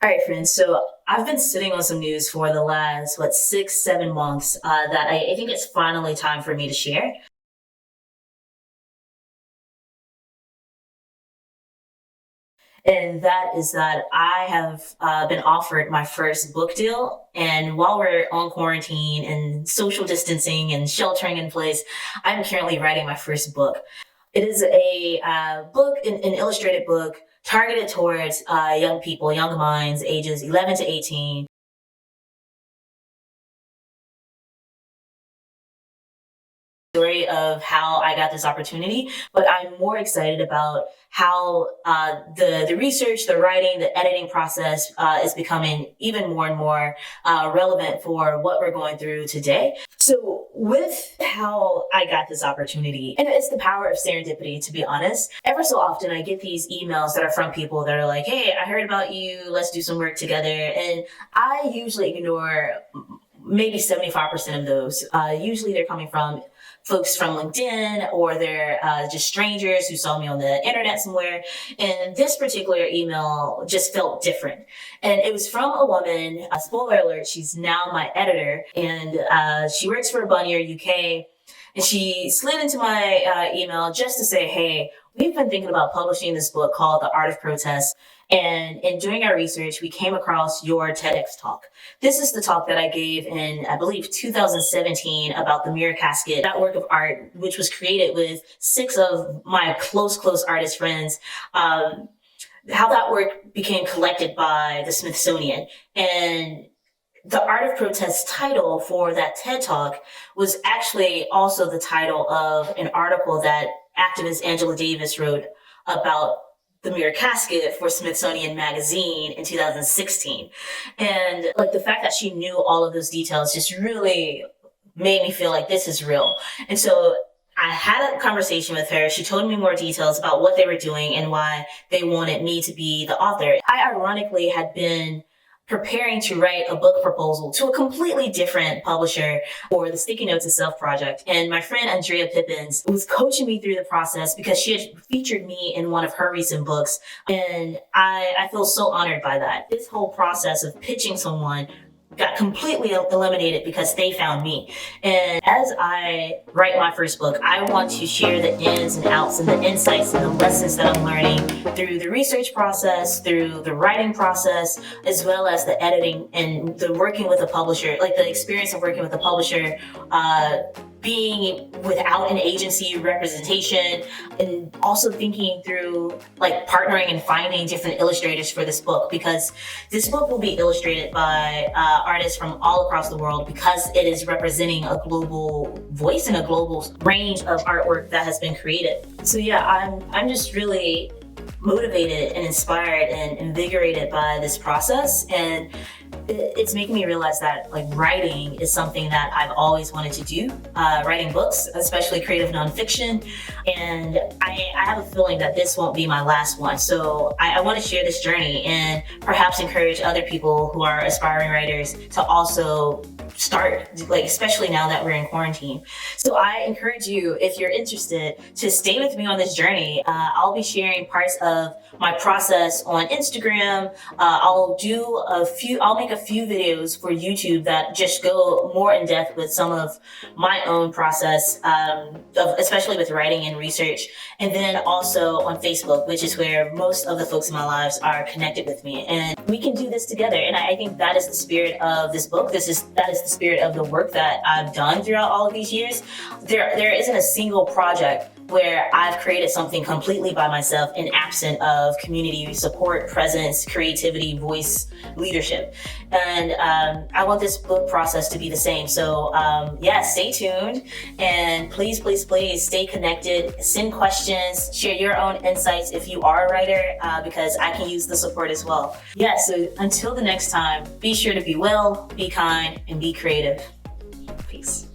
All right, friends. So I've been sitting on some news for the last, 6, 7 months that I think it's finally time for me to share. And that is that I have been offered my first book deal. And while we're on quarantine and social distancing and sheltering in place, I'm currently writing my first book. It is a book, an illustrated book targeted towards young people, young minds, ages 11 to 18. Story of how I got this opportunity, but I'm more excited about how the research, the writing, the editing process is becoming even more and more relevant for what we're going through today. So with how I got this opportunity, and it's the power of serendipity, to be honest. Ever so often I get these emails that are from people that are like, hey, I heard about you, let's do some work together. And I usually ignore maybe 75% of those. Usually they're coming from folks from LinkedIn, or they're just strangers who saw me on the internet somewhere. And this particular email just felt different. And it was from a woman, spoiler alert, she's now my editor, and she works for Bonnier UK. And she slid into my email just to say, hey, we've been thinking about publishing this book called The Art of Protest. And in doing our research, we came across your TEDx talk. This is the talk that I gave in, I believe, 2017 about the mirror casket, that work of art, which was created with 6 of my close artist friends. How that work became collected by the Smithsonian. And the Art of Protest title for that TED Talk was actually also the title of an article that activist Angela Davis wrote about the mirror casket for Smithsonian Magazine in 2016. And like the fact that she knew all of those details just really made me feel like this is real. And so I had a conversation with her. She told me more details about what they were doing and why they wanted me to be the author. I ironically had been preparing to write a book proposal to a completely different publisher for the Sticky Notes of Self project. And my friend Andrea Pippins was coaching me through the process because she had featured me in one of her recent books. And I feel so honored by that. This whole process of pitching someone got completely eliminated because they found me. And as I write my first book, I want to share the ins and outs and the insights and the lessons that I'm learning through the research process, through the writing process, as well as the editing and the working with a publisher, like the experience of working with a publisher, being without an agency representation, and also thinking through like partnering and finding different illustrators for this book, because this book will be illustrated by artists from all across the world, because it is representing a global voice and a global range of artwork that has been created. So yeah, I'm just really motivated and inspired and invigorated by this process, and it's making me realize that like writing is something that I've always wanted to do, writing books, especially creative nonfiction. And I have a feeling that this won't be my last one. So I want to share this journey and perhaps encourage other people who are aspiring writers to also start, like especially now that we're in quarantine. So I encourage you, if you're interested, to stay with me on this journey. I'll be sharing parts of my process on Instagram. I'll make a few videos for YouTube that just go more in depth with some of my own process, especially with writing and research. And then also on Facebook, which is where most of the folks in my lives are connected with me. And we can do this together. And I think that is the spirit of this book. That is the spirit of the work that I've done throughout all of these years. There isn't a single project where I've created something completely by myself and absent of community support, presence, creativity, voice, leadership. And I want this book process to be the same. So yeah, stay tuned, and please stay connected, send questions, share your own insights if you are a writer, because I can use the support as well. Yeah, so until the next time, be sure to be well, be kind, and be creative. Peace.